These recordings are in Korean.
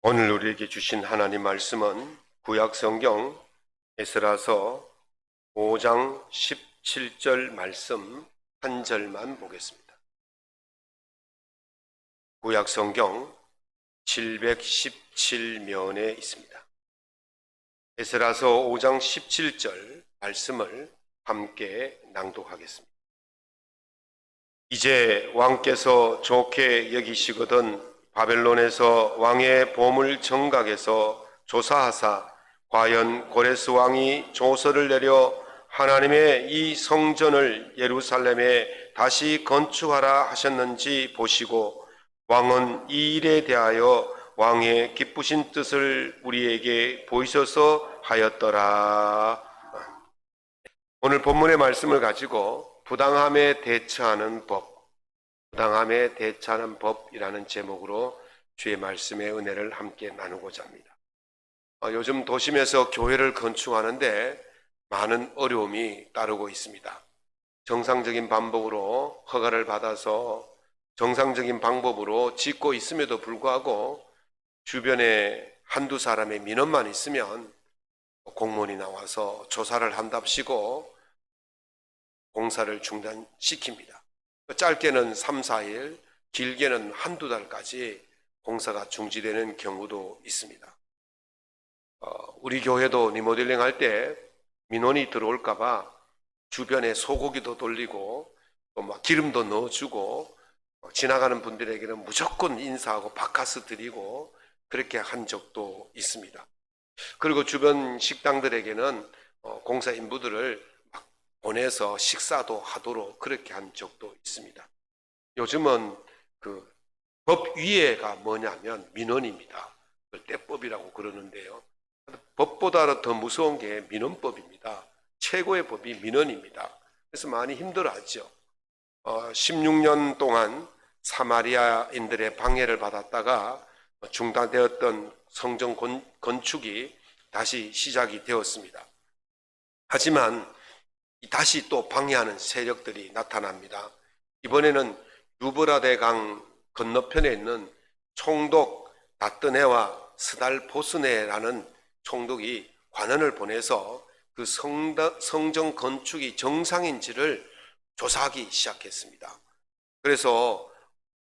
오늘 우리에게 주신 하나님 말씀은 구약 성경 에스라서 5장 17절 말씀 한 절만 보겠습니다. 구약 성경 717면에 있습니다. 에스라서 5장 17절 말씀을 함께 낭독하겠습니다. 이제 왕께서 좋게 여기시거든 바벨론에서 왕의 보물 정각에서 조사하사 과연 고레스 왕이 조서를 내려 하나님의 이 성전을 예루살렘에 다시 건축하라 하셨는지 보시고 왕은 이 일에 대하여 왕의 기쁘신 뜻을 우리에게 보이셔서 하였더라. 오늘 본문의 말씀을 가지고 부당함에 대처하는 법이라는 제목으로 주의 말씀의 은혜를 함께 나누고자 합니다. 요즘 도심에서 교회를 건축하는데 많은 어려움이 따르고 있습니다. 정상적인 방법으로 허가를 받아서 정상적인 방법으로 짓고 있음에도 불구하고 주변에 한두 사람의 민원만 있으면 공무원이 나와서 조사를 한답시고 공사를 중단시킵니다. 짧게는 3, 4일, 길게는 한두 달까지 공사가 중지되는 경우도 있습니다. 우리 교회도 리모델링 할 때 민원이 들어올까봐 주변에 소고기도 돌리고 또 막 기름도 넣어주고 지나가는 분들에게는 무조건 인사하고 바카스 드리고 그렇게 한 적도 있습니다. 그리고 주변 식당들에게는 공사 인부들을 막 보내서 식사도 하도록 그렇게 한 적도 있습니다. 요즘은 그 법 위에가 뭐냐면 민원입니다. 떼법이라고 그러는데요. 법보다 더 무서운 게 민원법입니다. 최고의 법이 민원입니다. 그래서 많이 힘들어하죠. 16년 동안 사마리아인들의 방해를 받았다가 중단되었던 성전 건축이 다시 시작이 되었습니다. 하지만 다시 또 방해하는 세력들이 나타납니다. 이번에는 유브라데 강 건너편에 있는 총독 다뜨네와 스달보스네라는 총독이 관원을 보내서 그 성전 건축이 정상인지를 조사하기 시작했습니다. 그래서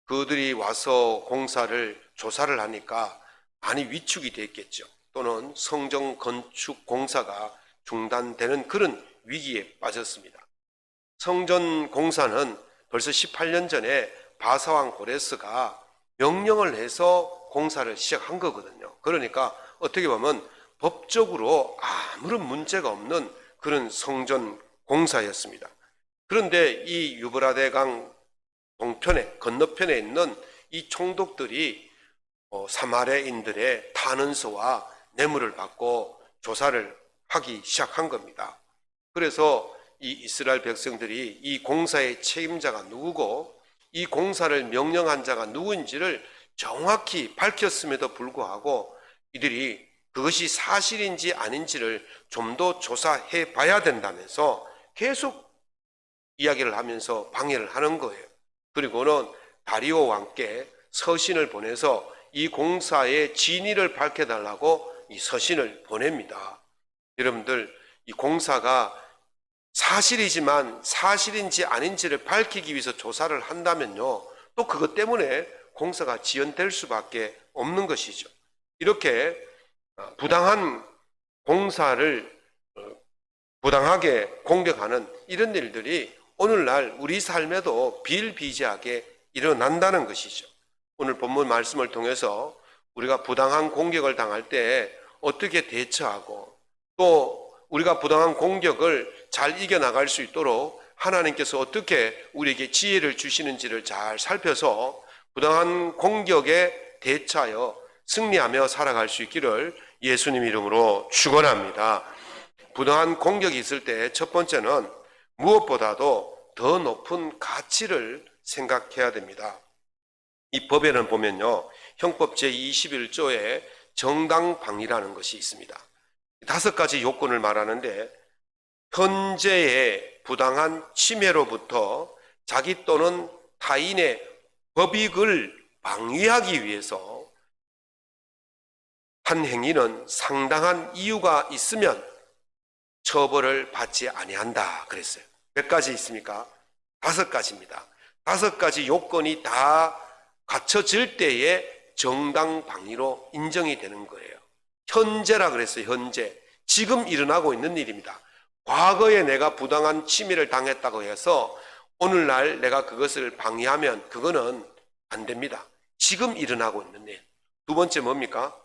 그들이 와서 공사를 조사를 하니까 많이 위축이 됐겠죠. 또는 성전 건축 공사가 중단되는 그런 위기에 빠졌습니다. 성전 공사는 벌써 18년 전에 바사왕 고레스가 명령을 해서 공사를 시작한 거거든요. 그러니까 어떻게 보면 법적으로 아무런 문제가 없는 그런 성전 공사였습니다. 그런데 이 유브라데강 건너편에 있는 이 총독들이 사마리아인들의 탄원서와 뇌물을 받고 조사를 하기 시작한 겁니다. 그래서 이 이스라엘 백성들이 이 공사의 책임자가 누구고 이 공사를 명령한 자가 누구인지를 정확히 밝혔음에도 불구하고 이들이 그것이 사실인지 아닌지를 좀 더 조사해 봐야 된다면서 계속 이야기를 하면서 방해를 하는 거예요. 그리고는 다리오 왕께 서신을 보내서 이 공사의 진위를 밝혀달라고 이 서신을 보냅니다. 여러분들, 이 공사가 사실이지만 사실인지 아닌지를 밝히기 위해서 조사를 한다면요, 또 그것 때문에 공사가 지연될 수밖에 없는 것이죠. 이렇게 부당한 공사를 부당하게 공격하는 이런 일들이 오늘날 우리 삶에도 비일비재하게 일어난다는 것이죠. 오늘 본문 말씀을 통해서 우리가 부당한 공격을 당할 때 어떻게 대처하고 또 우리가 부당한 공격을 잘 이겨나갈 수 있도록 하나님께서 어떻게 우리에게 지혜를 주시는지를 잘 살펴서 부당한 공격에 대처하여 승리하며 살아갈 수 있기를 예수님 이름으로 축원합니다. 부당한 공격이 있을 때 첫 번째는 무엇보다도 더 높은 가치를 생각해야 됩니다. 이 법에는 보면요, 형법 제21조에 정당방위라는 것이 있습니다. 5가지 요건을 말하는데 현재의 부당한 침해로부터 자기 또는 타인의 법익을 방위하기 위해서 한 행위는 상당한 이유가 있으면 처벌을 받지 아니한다 그랬어요. 몇 가지 있습니까? 5가지입니다. 5가지 요건이 다 갖춰질 때에 정당방위로 인정이 되는 거예요. 현재라 그랬어요. 현재. 지금 일어나고 있는 일입니다. 과거에 내가 부당한 침해를 당했다고 해서 오늘날 내가 그것을 방해하면 그거는 안 됩니다. 지금 일어나고 있는 일. 2번째 뭡니까?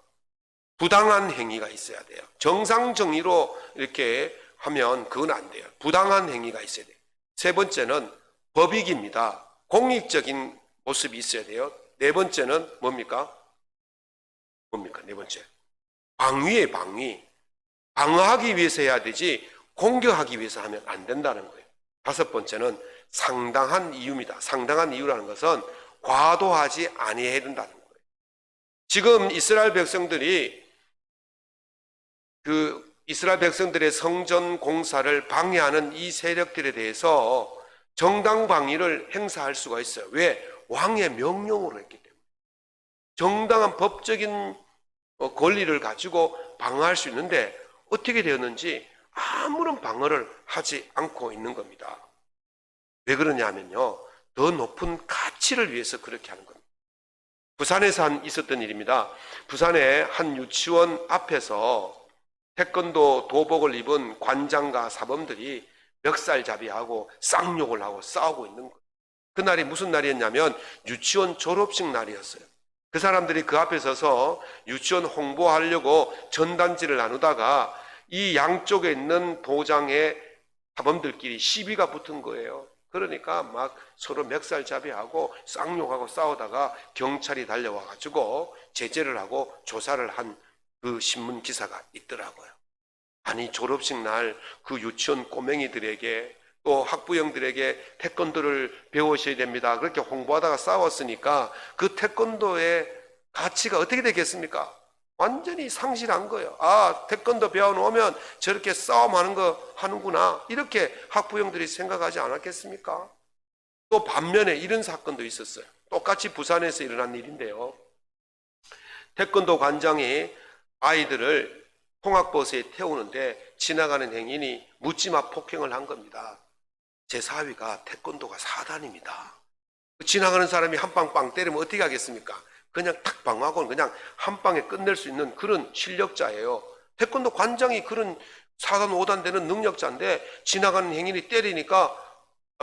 부당한 행위가 있어야 돼요. 정상정의로 이렇게 하면 그건 안 돼요. 부당한 행위가 있어야 돼요. 3번째는 법익입니다. 공익적인 모습이 있어야 돼요. 4번째는 뭡니까? 뭡니까? 4번째. 방위에 방위. 방어하기 위해서 해야 되지 공격하기 위해서 하면 안 된다는 거예요. 5번째는 상당한 이유입니다. 상당한 이유라는 것은 과도하지 아니해야 된다는 거예요. 지금 이스라엘 백성들이 이스라엘 백성들의 성전 공사를 방해하는 이 세력들에 대해서 정당 방위를 행사할 수가 있어요. 왜? 왕의 명령으로 했기 때문에. 정당한 법적인 권리를 가지고 방어할 수 있는데 어떻게 되었는지 아무런 방어를 하지 않고 있는 겁니다. 왜 그러냐면요, 더 높은 가치를 위해서 그렇게 하는 겁니다. 부산에서 있었던 일입니다. 부산의 한 유치원 앞에서 태권도 도복을 입은 관장과 사범들이 멱살잡이하고 쌍욕을 하고 싸우고 있는 거예요. 그날이 무슨 날이었냐면 유치원 졸업식 날이었어요. 그 사람들이 그 앞에 서서 유치원 홍보하려고 전단지를 나누다가 이 양쪽에 있는 도장의 사범들끼리 시비가 붙은 거예요. 그러니까 막 서로 멱살잡이하고 쌍욕하고 싸우다가 경찰이 달려와 가지고 제재를 하고 조사를 한 그 신문 기사가 있더라고요. 아니, 졸업식 날 그 유치원 꼬맹이들에게 또 학부형들에게 태권도를 배우셔야 됩니다. 그렇게 홍보하다가 싸웠으니까 그 태권도의 가치가 어떻게 되겠습니까? 완전히 상실한 거예요. 아, 태권도 배워놓으면 저렇게 싸움하는 거 하는구나. 이렇게 학부형들이 생각하지 않았겠습니까? 또 반면에 이런 사건도 있었어요. 똑같이 부산에서 일어난 일인데요. 태권도 관장이 아이들을 통학버스에 태우는데 지나가는 행인이 묻지마 폭행을 한 겁니다. 제 사위가 태권도가 4단입니다. 지나가는 사람이 한 방 빵 때리면 어떻게 하겠습니까? 그냥 탁 방어하고는 그냥 한 방에 끝낼 수 있는 그런 실력자예요. 태권도 관장이 그런 4단, 5단 되는 능력자인데 지나가는 행인이 때리니까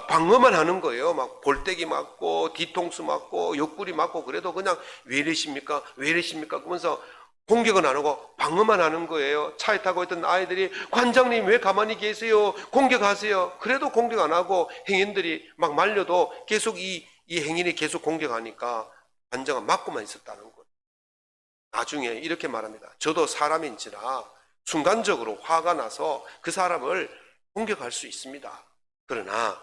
방어만 하는 거예요. 막 볼때기 맞고 뒤통수 맞고 옆구리 맞고 그래도 그냥 왜 이러십니까? 왜 이러십니까? 그러면서 공격은 안 하고 방어만 하는 거예요. 차에 타고 있던 아이들이 관장님 왜 가만히 계세요? 공격하세요. 그래도 공격 안 하고 행인들이 막 말려도 계속 이 행인이 계속 공격하니까 관장은 맞고만 있었다는 거예요. 나중에 이렇게 말합니다. 저도 사람인지라 순간적으로 화가 나서 그 사람을 공격할 수 있습니다. 그러나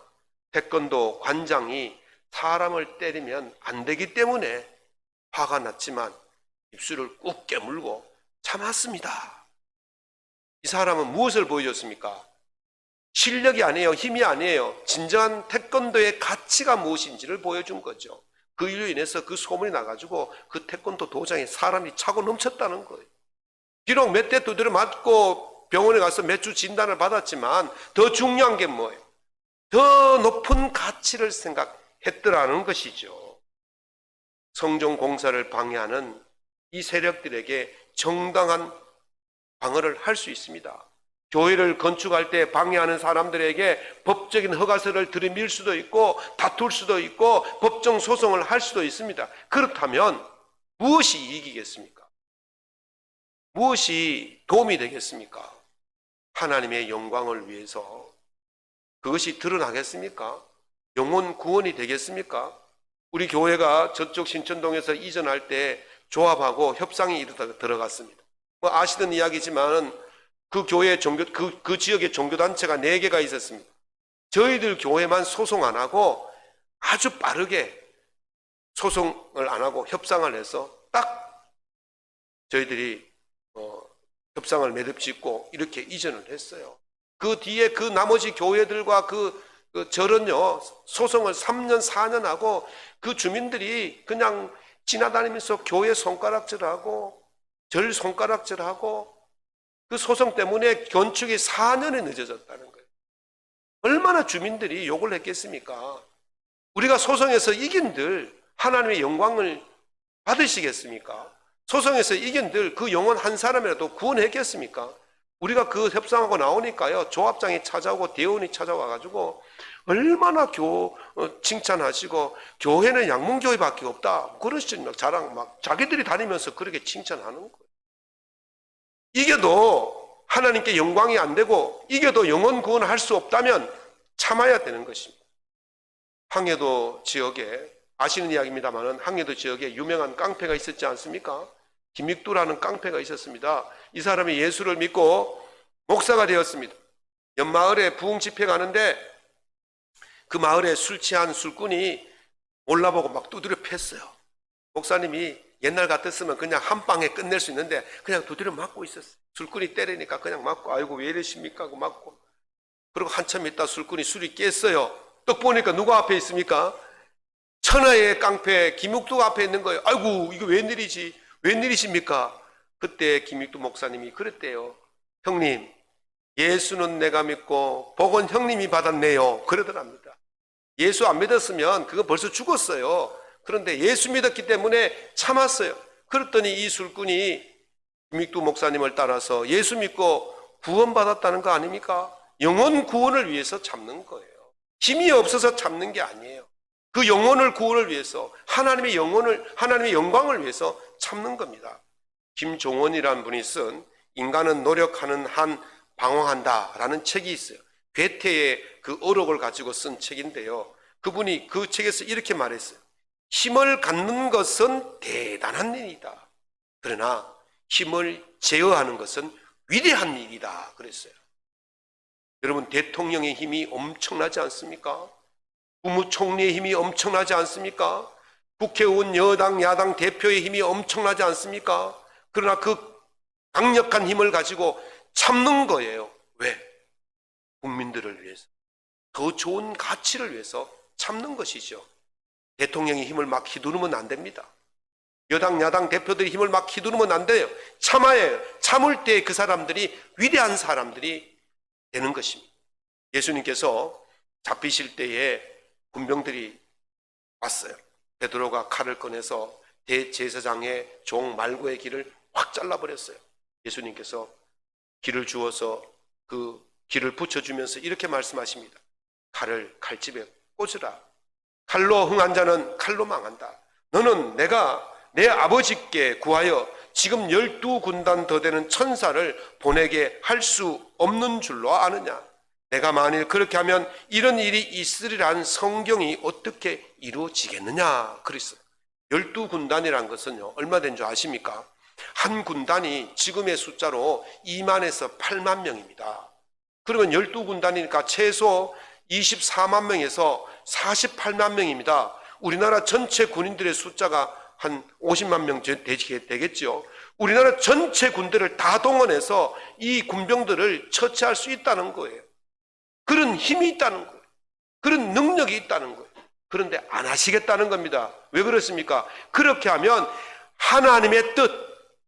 태권도 관장이 사람을 때리면 안 되기 때문에 화가 났지만 입술을 꾹 깨물고 참았습니다. 이 사람은 무엇을 보여줬습니까? 실력이 아니에요. 힘이 아니에요. 진정한 태권도의 가치가 무엇인지를 보여준 거죠. 그 일로 인해서 그 소문이 나가지고 그 태권도 도장에 사람이 차고 넘쳤다는 거예요. 비록 몇 대 두드려 맞고 병원에 가서 몇 주 진단을 받았지만 더 중요한 게 뭐예요? 더 높은 가치를 생각했더라는 것이죠. 성전 공사를 방해하는 이 세력들에게 정당한 방어를 할 수 있습니다. 교회를 건축할 때 방해하는 사람들에게 법적인 허가서를 들이밀 수도 있고 다툴 수도 있고 법정 소송을 할 수도 있습니다. 그렇다면 무엇이 이익이겠습니까? 무엇이 도움이 되겠습니까? 하나님의 영광을 위해서 그것이 드러나겠습니까? 영혼 구원이 되겠습니까? 우리 교회가 저쪽 신천동에서 이전할 때 조합하고 협상이 들어갔습니다. 뭐 아시던 이야기지만 그 교회 그 지역에 종교단체가 4개가 있었습니다. 저희들 교회만 소송 안 하고 아주 빠르게 소송을 안 하고 협상을 해서 딱 저희들이 협상을 매듭짓고 이렇게 이전을 했어요. 그 뒤에 그 나머지 교회들과 그 절은요 소송을 3년 4년 하고 그 주민들이 그냥 지나다니면서 교회 손가락질하고 절 손가락질하고 그 소송 때문에 건축이 4년이 늦어졌다는 거예요. 얼마나 주민들이 욕을 했겠습니까? 우리가 소송에서 이긴들 하나님의 영광을 받으시겠습니까? 소송에서 이긴들 그 영혼 한 사람이라도 구원했겠습니까? 우리가 그 협상하고 나오니까요, 조합장이 찾아오고 대원이 찾아와가지고 얼마나 칭찬하시고, 교회는 양문교회밖에 없다, 그런 식으로 자랑 막 자기들이 다니면서 그렇게 칭찬하는 거예요. 이겨도 하나님께 영광이 안 되고 이겨도 영혼 구원을 할 수 없다면 참아야 되는 것입니다. 항해도 지역에, 아시는 이야기입니다만 항해도 지역에 유명한 깡패가 있었지 않습니까? 김익두라는 깡패가 있었습니다. 이 사람이 예수를 믿고 목사가 되었습니다. 옆 마을에 부흥 집회 가는데 그 마을에 술 취한 술꾼이 몰라보고 막 두드려 팼어요. 목사님이 옛날 같았으면 그냥 한 방에 끝낼 수 있는데 그냥 두드려 맞고 있었어요. 술꾼이 때리니까 그냥 맞고, 아이고 왜 이러십니까 하고 맞고, 그리고 한참 있다 술꾼이 술이 깼어요. 또 보니까 누가 앞에 있습니까? 천하의 깡패 김익두가 앞에 있는 거예요. 아이고 이거 웬일이지, 웬일이십니까? 그때 김익두 목사님이 그랬대요. 형님, 예수는 내가 믿고 복은 형님이 받았네요, 그러더랍니다. 예수 안 믿었으면 그거 벌써 죽었어요. 그런데 예수 믿었기 때문에 참았어요. 그랬더니 이 술꾼이 김익두 목사님을 따라서 예수 믿고 구원받았다는 거 아닙니까? 영혼 구원을 위해서 참는 거예요. 힘이 없어서 참는 게 아니에요. 그 영혼을 구원을 위해서, 하나님의 영광을 위해서 참는 겁니다. 김종원이라는 분이 쓴 인간은 노력하는 한 방황한다라는 책이 있어요. 괴테의 그 어록을 가지고 쓴 책인데요, 그분이 그 책에서 이렇게 말했어요. 힘을 갖는 것은 대단한 일이다. 그러나 힘을 제어하는 것은 위대한 일이다, 그랬어요. 여러분, 대통령의 힘이 엄청나지 않습니까? 국무총리의 힘이 엄청나지 않습니까? 국회의원, 여당, 야당 대표의 힘이 엄청나지 않습니까? 그러나 그 강력한 힘을 가지고 참는 거예요. 왜? 국민들을 위해서, 더 좋은 가치를 위해서 참는 것이죠. 대통령이 힘을 막 휘두르면 안 됩니다. 여당, 야당 대표들이 힘을 막 휘두르면 안 돼요. 참아야, 참을 때 그 사람들이 위대한 사람들이 되는 것입니다. 예수님께서 잡히실 때에 군병들이 왔어요. 베드로가 칼을 꺼내서 대제사장의 종 말고의 귀를 확 잘라버렸어요. 예수님께서 귀를 주어서 그 귀를 붙여주면서 이렇게 말씀하십니다. 칼을 칼집에 꽂으라. 칼로 흥한 자는 칼로 망한다. 너는 내가 내 아버지께 구하여 지금 12군단 더 되는 천사를 보내게 할 수 없는 줄로 아느냐? 내가 만일 그렇게 하면 이런 일이 있으리란 성경이 어떻게 이루어지겠느냐? 그랬어요. 12군단이란 것은요, 얼마 된 줄 아십니까? 한 군단이 지금의 숫자로 2만에서 8만 명입니다. 그러면 12군단이니까 최소 24만 명에서 48만 명입니다. 우리나라 전체 군인들의 숫자가 한 50만 명 되겠죠. 우리나라 전체 군대를 다 동원해서 이 군병들을 처치할 수 있다는 거예요. 그런 힘이 있다는 거예요. 그런 능력이 있다는 거예요. 그런데 안 하시겠다는 겁니다. 왜 그렇습니까? 그렇게 하면 하나님의 뜻,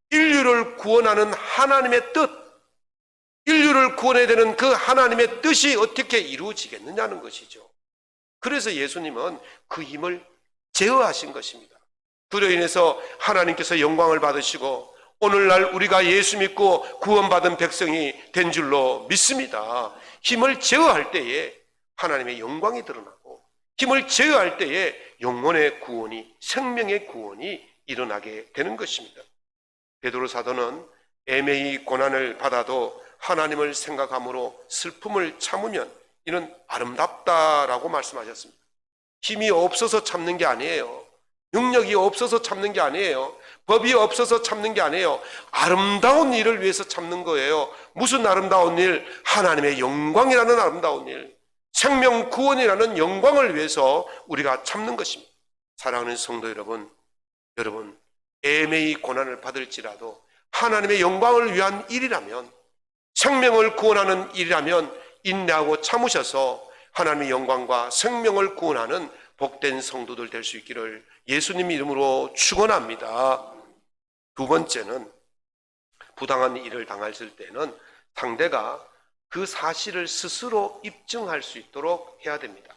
인류를 구원하는 하나님의 뜻, 인류를 구원해야 되는 그 하나님의 뜻이 어떻게 이루어지겠느냐는 것이죠. 그래서 예수님은 그 힘을 제어하신 것입니다. 그로 인해서 하나님께서 영광을 받으시고 오늘날 우리가 예수 믿고 구원받은 백성이 된 줄로 믿습니다. 힘을 제어할 때에 하나님의 영광이 드러나고, 힘을 제어할 때에 영혼의 구원이, 생명의 구원이 일어나게 되는 것입니다. 베드로 사도는 애매히 고난을 받아도 하나님을 생각함으로 슬픔을 참으면 이는 아름답다라고 말씀하셨습니다. 힘이 없어서 참는 게 아니에요. 능력이 없어서 참는 게 아니에요. 법이 없어서 참는 게 아니에요. 아름다운 일을 위해서 참는 거예요. 무슨 아름다운 일? 하나님의 영광이라는 아름다운 일, 생명 구원이라는 영광을 위해서 우리가 참는 것입니다. 사랑하는 성도 여러분, 애매히 고난을 받을지라도 하나님의 영광을 위한 일이라면, 생명을 구원하는 일이라면 인내하고 참으셔서 하나님의 영광과 생명을 구원하는 복된 성도들 될 수 있기를 예수님 이름으로 축원합니다. 두 번째는 부당한 일을 당했을 때는 상대가 그 사실을 스스로 입증할 수 있도록 해야 됩니다.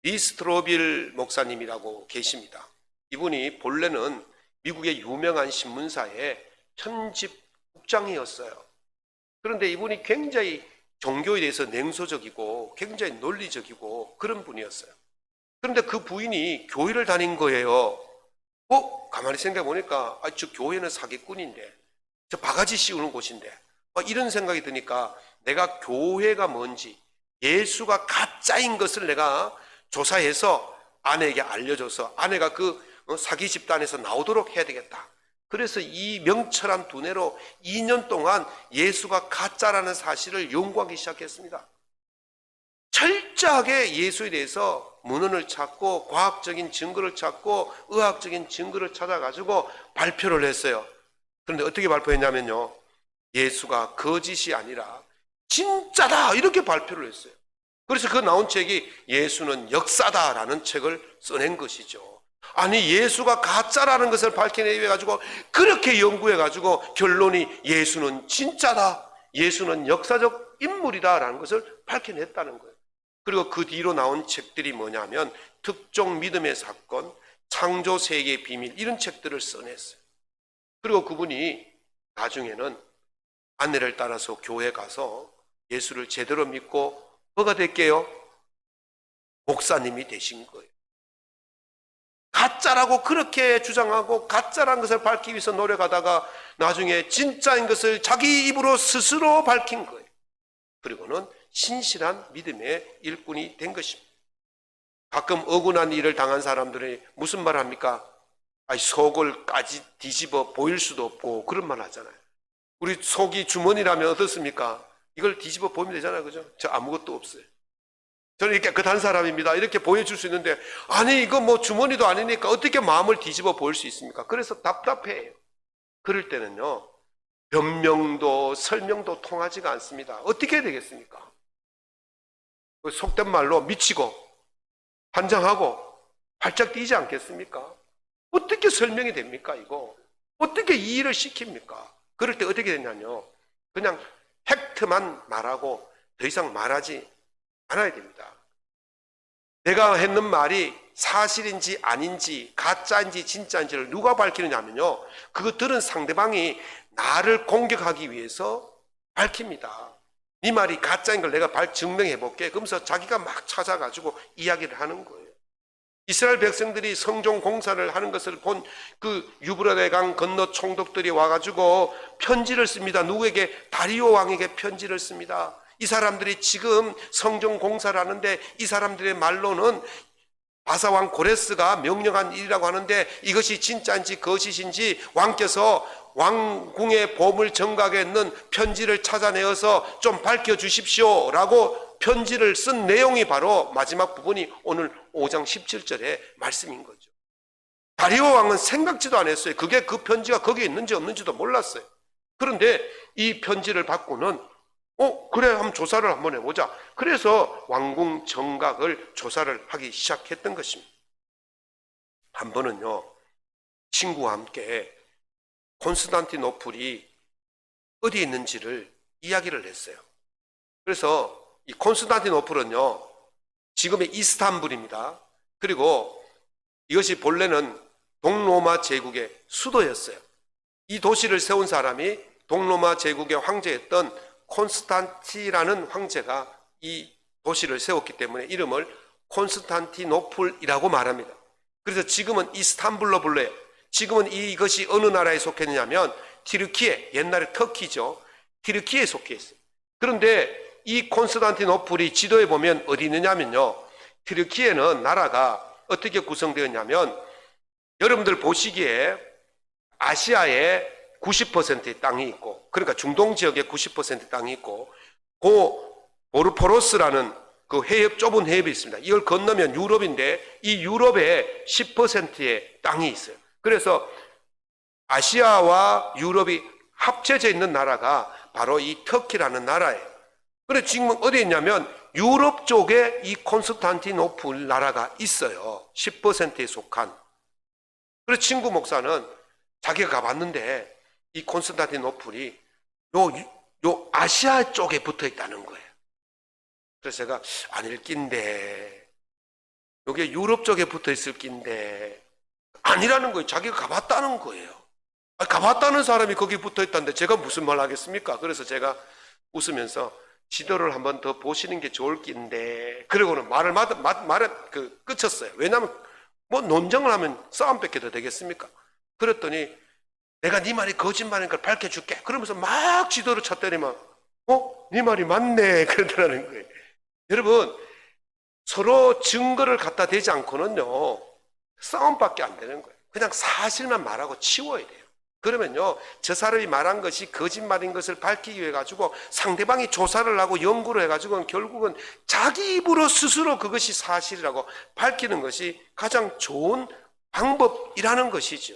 리 스트로빌 목사님이라고 계십니다. 이분이 본래는 미국의 유명한 신문사의 편집국장이었어요. 그런데 이분이 굉장히 종교에 대해서 냉소적이고 굉장히 논리적이고 그런 분이었어요. 그런데 그 부인이 교회를 다닌 거예요. 가만히 생각해 보니까 저 교회는 사기꾼인데, 저 바가지 씌우는 곳인데, 이런 생각이 드니까 내가 교회가 뭔지, 예수가 가짜인 것을 내가 조사해서 아내에게 알려줘서 아내가 그 사기 집단에서 나오도록 해야 되겠다. 그래서 이 명철한 두뇌로 2년 동안 예수가 가짜라는 사실을 연구하기 시작했습니다. 철저하게 예수에 대해서 문헌을 찾고 과학적인 증거를 찾고 의학적인 증거를 찾아가지고 발표를 했어요. 그런데 어떻게 발표했냐면요, 예수가 거짓이 아니라 진짜다 이렇게 발표를 했어요. 그래서 그 나온 책이 예수는 역사다라는 책을 써낸 것이죠. 아니, 예수가 가짜라는 것을 밝혀내기 위해 가지고 그렇게 연구해 가지고 결론이 예수는 진짜다, 예수는 역사적 인물이다라는 것을 밝혀냈다는 거예요. 그리고 그 뒤로 나온 책들이 뭐냐면 특종 믿음의 사건, 창조 세계의 비밀, 이런 책들을 써냈어요. 그리고 그분이 나중에는 아내를 따라서 교회 가서 예수를 제대로 믿고 뭐가 될게요? 목사님이 되신 거예요. 가짜라고 그렇게 주장하고 가짜라는 것을 밝히기 위해서 노력하다가 나중에 진짜인 것을 자기 입으로 스스로 밝힌 거예요. 그리고는 신실한 믿음의 일꾼이 된 것입니다. 가끔 억울한 일을 당한 사람들이 무슨 말 합니까? 속을 까지 뒤집어 보일 수도 없고 그런 말 하잖아요. 우리 속이 주머니라면 어떻습니까? 이걸 뒤집어 보이면 되잖아요. 그죠? 저 아무것도 없어요. 저는 이렇게 깨끗한 사람입니다. 이렇게 보여줄 수 있는데, 아니, 이거 뭐 주머니도 아니니까 어떻게 마음을 뒤집어 보일 수 있습니까? 그래서 답답해요. 그럴 때는요, 변명도 설명도 통하지가 않습니다. 어떻게 해야 되겠습니까? 속된 말로 미치고 환장하고 발작 뛰지 않겠습니까? 어떻게 설명이 됩니까, 이거? 어떻게 이해를 시킵니까? 그럴 때 어떻게 되냐면요, 그냥 팩트만 말하고 더 이상 말하지 않아야 됩니다. 내가 했는 말이 사실인지 아닌지 가짜인지 진짜인지를 누가 밝히느냐면요, 그거 들은 상대방이 나를 공격하기 위해서 밝힙니다. 네 말이 가짜인 걸 내가 증명해 볼게. 그러면서 자기가 막 찾아가지고 이야기를 하는 거예요. 이스라엘 백성들이 성전 공사를 하는 것을 본 그 유브라데 강 건너 총독들이 와가지고 편지를 씁니다. 누구에게? 다리오 왕에게 편지를 씁니다. 이 사람들이 지금 성전 공사를 하는데 이 사람들의 말로는 바사왕 고레스가 명령한 일이라고 하는데 이것이 진짜인지 거짓인지 왕께서 왕궁의 보물 정각에 있는 편지를 찾아내어서 좀 밝혀주십시오 라고 편지를 쓴 내용이 바로 마지막 부분이 오늘 5장 17절의 말씀인 거죠. 다리오 왕은 생각지도 안 했어요. 그게 그 편지가 거기에 있는지 없는지도 몰랐어요. 그런데 이 편지를 받고는 그래, 한번 조사를 한번 해보자. 그래서 왕궁 정각을 조사를 하기 시작했던 것입니다. 한 번은요, 친구와 함께 콘스탄티노플이 어디에 있는지를 이야기를 했어요. 그래서 이 콘스탄티노플은요, 지금의 이스탄불입니다. 그리고 이것이 본래는 동로마 제국의 수도였어요. 이 도시를 세운 사람이 동로마 제국의 황제였던 콘스탄티라는 황제가 이 도시를 세웠기 때문에 이름을 콘스탄티노플이라고 말합니다. 그래서 지금은 이스탄불로 불러요. 지금은 이것이 어느 나라에 속했느냐면 튀르키예, 옛날에 터키죠. 튀르키예에 속해 있어요. 그런데 이 콘스탄티노플이 지도에 보면 어디 있느냐면요, 튀르키예는 나라가 어떻게 구성되었냐면, 여러분들 보시기에 아시아의 90%의 땅이 있고, 그러니까 중동 지역에 90%의 땅이 있고, 보르포로스라는 그 해협, 좁은 해협이 있습니다. 이걸 건너면 유럽인데 이 유럽에 10%의 땅이 있어요. 그래서 아시아와 유럽이 합쳐져 있는 나라가 바로 이 터키라는 나라예요. 그래서 지금 어디에 있냐면 유럽 쪽에 이 콘스탄티노플 나라가 있어요. 10%에 속한. 그래서 친구 목사는 자기가 가봤는데 이 콘스탄티노플이 요 아시아 쪽에 붙어 있다는 거예요. 그래서 제가 아닐 낀데, 요게 유럽 쪽에 붙어 있을 낀데, 아니라는 거예요. 자기가 가봤다는 거예요. 가봤다는 사람이 거기 붙어 있다는데 제가 무슨 말 하겠습니까? 그래서 제가 웃으면서 지도를 한번 더 보시는 게 좋을 낀데, 그러고는 말을 끝쳤어요. 왜냐하면 뭐 논쟁을 하면 싸움밖에 더 되겠습니까? 그랬더니 내가 네 말이 거짓말인 걸 밝혀줄게. 그러면서 막 지도를 찾더니만 네 말이 맞네. 그러더라는 거예요. 여러분, 서로 증거를 갖다 대지 않고는요 싸움밖에 안 되는 거예요. 그냥 사실만 말하고 치워야 돼요. 그러면요 저 사람이 말한 것이 거짓말인 것을 밝히기 위해 가지고 상대방이 조사를 하고 연구를 해가지고 결국은 자기 입으로 스스로 그것이 사실이라고 밝히는 것이 가장 좋은 방법이라는 것이죠.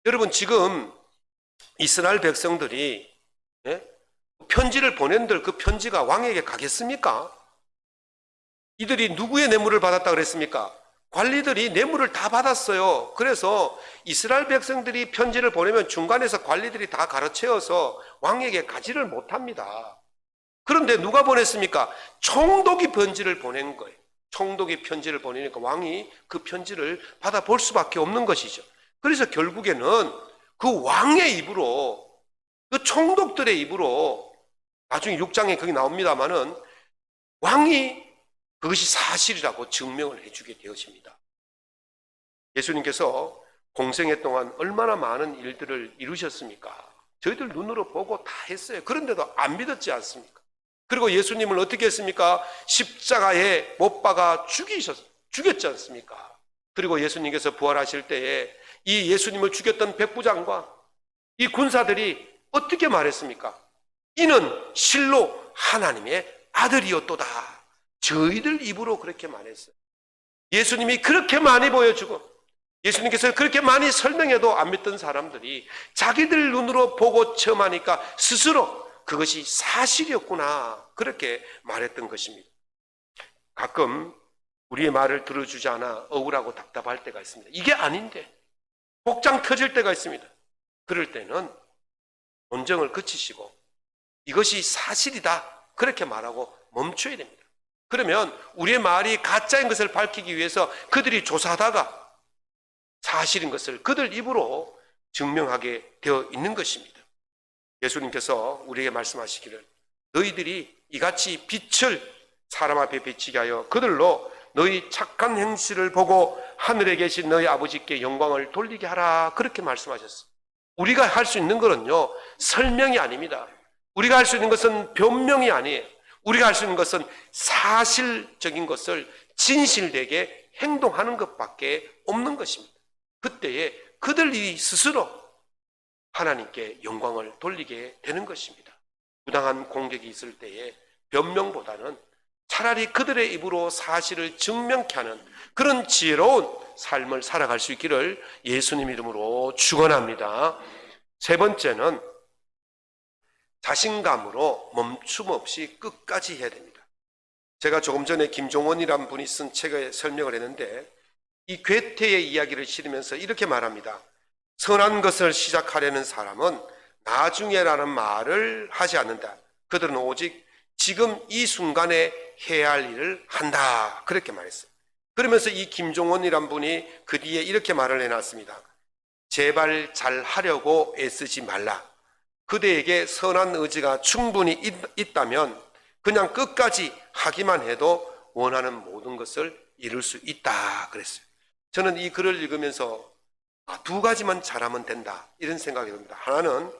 여러분, 지금 이스라엘 백성들이 편지를 보낸들 그 편지가 왕에게 가겠습니까? 이들이 누구의 뇌물을 받았다 그랬습니까? 관리들이 뇌물을 다 받았어요. 그래서 이스라엘 백성들이 편지를 보내면 중간에서 관리들이 다 가로채어서 왕에게 가지를 못합니다. 그런데 누가 보냈습니까? 총독이 편지를 보낸 거예요. 총독이 편지를 보내니까 왕이 그 편지를 받아볼 수밖에 없는 것이죠. 그래서 결국에는 그 왕의 입으로, 그 총독들의 입으로, 나중에 6장에 거기 나옵니다마는 왕이 그것이 사실이라고 증명을 해주게 되어집니다. 예수님께서 공생애 동안 얼마나 많은 일들을 이루셨습니까? 저희들 눈으로 보고 다 했어요. 그런데도 안 믿었지 않습니까? 그리고 예수님을 어떻게 했습니까? 십자가에 못 박아 죽였지 않습니까? 그리고 예수님께서 부활하실 때에 이 예수님을 죽였던 백부장과 이 군사들이 어떻게 말했습니까? 이는 실로 하나님의 아들이었도다. 저희들 입으로 그렇게 말했어요. 예수님이 그렇게 많이 보여주고 예수님께서 그렇게 많이 설명해도 안 믿던 사람들이 자기들 눈으로 보고 체험하니까 스스로 그것이 사실이었구나, 그렇게 말했던 것입니다. 가끔 우리의 말을 들어주지 않아 억울하고 답답할 때가 있습니다. 이게 아닌데 복장 터질 때가 있습니다. 그럴 때는 논쟁을 그치시고 이것이 사실이다 그렇게 말하고 멈춰야 됩니다. 그러면 우리의 말이 가짜인 것을 밝히기 위해서 그들이 조사하다가 사실인 것을 그들 입으로 증명하게 되어 있는 것입니다. 예수님께서 우리에게 말씀하시기를 너희들이 이같이 빛을 사람 앞에 비치게 하여 그들로 너희 착한 행실을 보고 하늘에 계신 너희 아버지께 영광을 돌리게 하라, 그렇게 말씀하셨어요. 우리가 할 수 있는 것은요 설명이 아닙니다. 우리가 할 수 있는 것은 변명이 아니에요. 우리가 할 수 있는 것은 사실적인 것을 진실되게 행동하는 것밖에 없는 것입니다. 그때에 그들이 스스로 하나님께 영광을 돌리게 되는 것입니다. 부당한 공격이 있을 때에 변명보다는 차라리 그들의 입으로 사실을 증명케 하는 그런 지혜로운 삶을 살아갈 수 있기를 예수님 이름으로 축원합니다. 세 번째는 자신감으로 멈춤 없이 끝까지 해야 됩니다. 제가 조금 전에 김종원이라는 분이 쓴 책에 설명을 했는데 이 괴테의 이야기를 실으면서 이렇게 말합니다. 선한 것을 시작하려는 사람은 나중에라는 말을 하지 않는다. 그들은 오직 지금 이 순간에 해야 할 일을 한다, 그렇게 말했어요. 그러면서 이 김종원이란 분이 그 뒤에 이렇게 말을 해놨습니다. 제발 잘 하려고 애쓰지 말라. 그대에게 선한 의지가 충분히 있다면 그냥 끝까지 하기만 해도 원하는 모든 것을 이룰 수 있다, 그랬어요. 저는 이 글을 읽으면서 두 가지만 잘하면 된다, 이런 생각이 듭니다. 하나는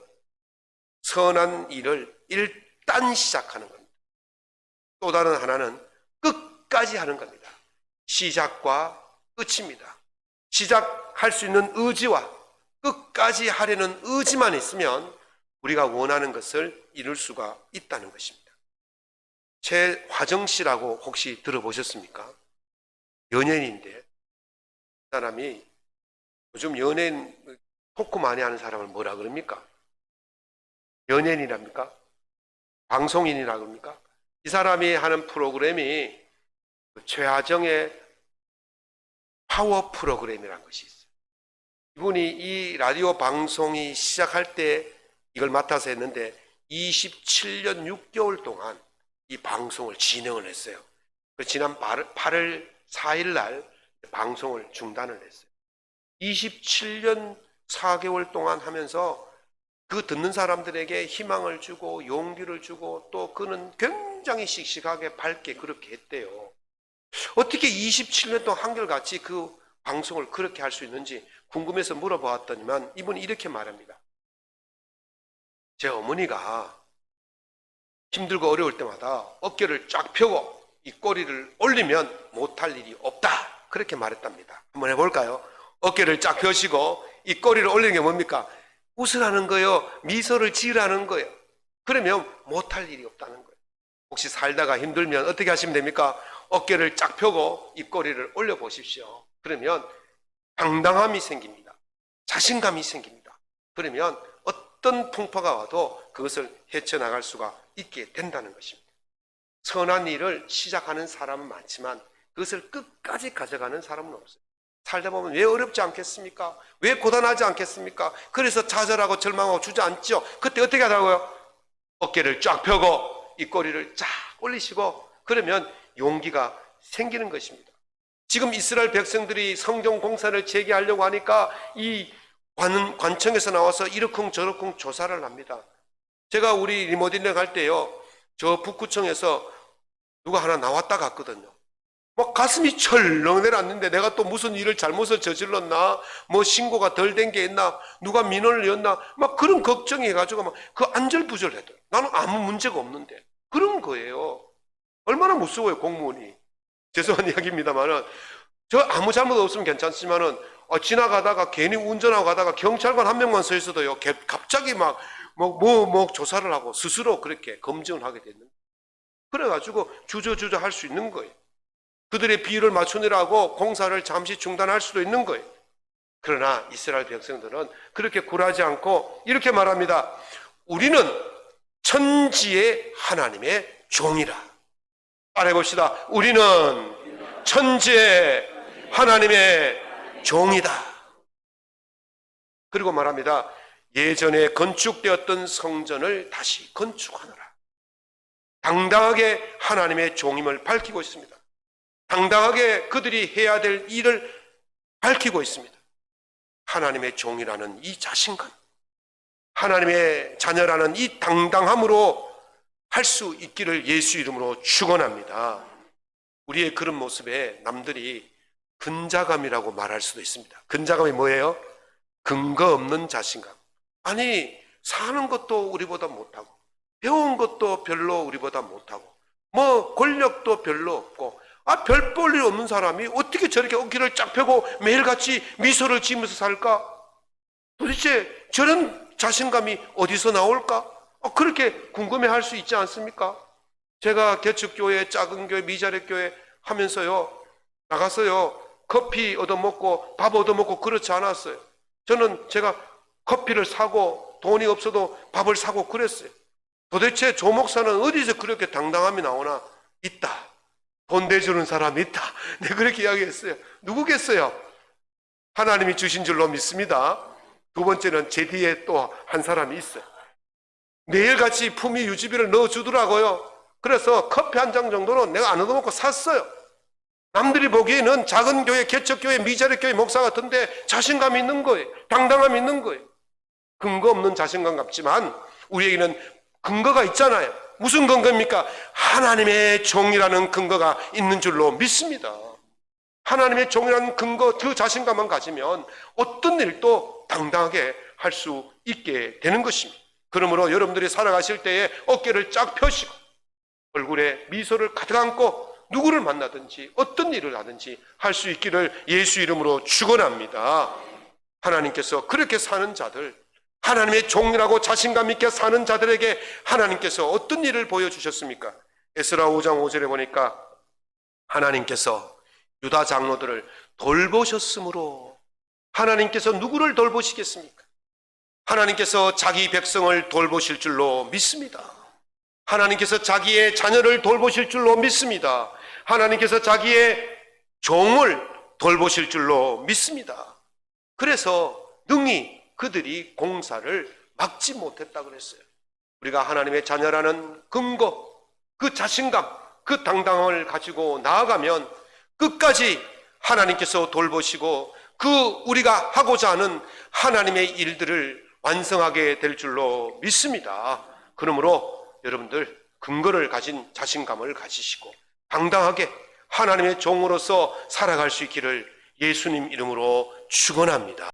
선한 일을 일단 시작하는 겁니다. 또 다른 하나는 끝까지 하는 겁니다. 시작과 끝입니다. 시작할 수 있는 의지와 끝까지 하려는 의지만 있으면 우리가 원하는 것을 이룰 수가 있다는 것입니다. 최화정 씨라고 혹시 들어보셨습니까? 연예인인데 그 사람이 요즘 연예인 토크 많이 하는 사람을 뭐라 그럽니까? 연예인이랍니까? 방송인이라 그럽니까? 이 사람이 하는 프로그램이 최하정의 파워 프로그램이라는 것이 있어요. 이분이 이 라디오 방송이 시작할 때 이걸 맡아서 했는데 27년 6개월 동안 이 방송을 진행을 했어요. 지난 8월 4일 날 방송을 중단을 했어요. 27년 4개월 동안 하면서 그 듣는 사람들에게 희망을 주고 용기를 주고 또 그는 굉장히 씩씩하게 밝게 그렇게 했대요. 어떻게 27년 동안 한결같이 그 방송을 그렇게 할 수 있는지 궁금해서 물어보았더니만 이분이 이렇게 말합니다. 제 어머니가 힘들고 어려울 때마다 어깨를 쫙 펴고 이 꼬리를 올리면 못할 일이 없다, 그렇게 말했답니다. 한번 해볼까요? 어깨를 쫙 펴시고 이 꼬리를 올리는 게 뭡니까? 웃으라는 거예요. 미소를 지으라는 거예요. 그러면 못할 일이 없다는 거예요. 혹시 살다가 힘들면 어떻게 하시면 됩니까? 어깨를 쫙 펴고 이 꼬리를 올려보십시오. 그러면 당당함이 생깁니다. 자신감이 생깁니다. 그러면 어떤 풍파가 와도 그것을 헤쳐나갈 수가 있게 된다는 것입니다. 선한 일을 시작하는 사람은 많지만 그것을 끝까지 가져가는 사람은 없어요. 살다 보면 왜 어렵지 않겠습니까? 왜 고단하지 않겠습니까? 그래서 좌절하고 절망하고 주저앉죠. 그때 어떻게 하라고요? 어깨를 쫙 펴고 이 꼬리를 쫙 올리시고 그러면 용기가 생기는 것입니다. 지금 이스라엘 백성들이 성전 공사를 재개하려고 하니까 이 관청에서 나와서 이러쿵 저러쿵 조사를 합니다. 제가 우리 리모델링 할 때요, 저 북구청에서 누가 하나 나왔다 갔거든요. 막 가슴이 철렁 내려앉는데 내가 또 무슨 일을 잘못을 저질렀나, 뭐 신고가 덜 된 게 있나, 누가 민원을 냈나, 막 그런 걱정해가지고 막 그 안절부절하더라고요. 나는 아무 문제가 없는데. 그런 거예요. 얼마나 무서워요, 공무원이. 죄송한 이야기입니다만은, 저 아무 잘못 없으면 괜찮지만은, 지나가다가 괜히 운전하고 가다가 경찰관 한 명만 서 있어도요, 갑자기 막, 조사를 하고 스스로 그렇게 검증을 하게 됐는데. 그래가지고 주저주저 할 수 있는 거예요. 그들의 비율을 맞추느라고 공사를 잠시 중단할 수도 있는 거예요. 그러나 이스라엘 백성들은 그렇게 굴하지 않고 이렇게 말합니다. 우리는 천지의 하나님의 종이라. 따라해봅시다. 우리는 천지의 하나님의 종이다. 그리고 말합니다. 예전에 건축되었던 성전을 다시 건축하노라. 당당하게 하나님의 종임을 밝히고 있습니다. 당당하게 그들이 해야 될 일을 밝히고 있습니다. 하나님의 종이라는 이 자신감, 하나님의 자녀라는 이 당당함으로 할 수 있기를 예수 이름으로 축원합니다. 우리의 그런 모습에 남들이 근자감이라고 말할 수도 있습니다. 근자감이 뭐예요? 근거 없는 자신감. 아니, 사는 것도 우리보다 못하고 배운 것도 별로 우리보다 못하고 뭐 권력도 별로 없고 별 볼 일 없는 사람이 어떻게 저렇게 어깨를 쫙 펴고 매일같이 미소를 지으면서 살까? 도대체 저런 자신감이 어디서 나올까? 그렇게 궁금해할 수 있지 않습니까? 제가 개척교회, 작은 교회, 미자립 교회 하면서요, 나가서요, 커피 얻어먹고 밥 얻어먹고 그렇지 않았어요. 저는 제가 커피를 사고 돈이 없어도 밥을 사고 그랬어요. 도대체 조 목사는 어디서 그렇게 당당함이 나오나? 있다. 돈 대주는 사람이 있다. 내가 그렇게 이야기했어요. 누구겠어요? 하나님이 주신 줄로 믿습니다. 두 번째는 제 뒤에 또 한 사람이 있어요. 매일같이 품위 유지비를 넣어주더라고요. 그래서 커피 한 잔 정도는 내가 안 얻어먹고 샀어요. 남들이 보기에는 작은 교회, 개척교회, 미자립 교회 목사 같은데 자신감이 있는 거예요. 당당함이 있는 거예요. 근거 없는 자신감 같지만 우리에게는 근거가 있잖아요. 무슨 근거입니까? 하나님의 종이라는 근거가 있는 줄로 믿습니다. 하나님의 종이라는 근거, 그 자신감만 가지면 어떤 일도 당당하게 할 수 있게 되는 것입니다. 그러므로 여러분들이 살아가실 때에 어깨를 쫙 펴시고 얼굴에 미소를 가득 안고 누구를 만나든지 어떤 일을 하든지 할 수 있기를 예수 이름으로 축원합니다. 하나님께서 그렇게 사는 자들, 하나님의 종이라고 자신감 있게 사는 자들에게 하나님께서 어떤 일을 보여주셨습니까? 에스라 5장 5절에 보니까 하나님께서 유다 장로들을 돌보셨으므로, 하나님께서 누구를 돌보시겠습니까? 하나님께서 자기 백성을 돌보실 줄로 믿습니다. 하나님께서 자기의 자녀를 돌보실 줄로 믿습니다. 하나님께서 자기의 종을 돌보실 줄로 믿습니다. 그래서 능히 그들이 공사를 막지 못했다 그랬어요. 우리가 하나님의 자녀라는 근거, 그 자신감, 그 당당함을 가지고 나아가면 끝까지 하나님께서 돌보시고 그 우리가 하고자 하는 하나님의 일들을 완성하게 될 줄로 믿습니다. 그러므로 여러분들 근거를 가진 자신감을 가지시고 당당하게 하나님의 종으로서 살아갈 수 있기를 예수님 이름으로 축원합니다.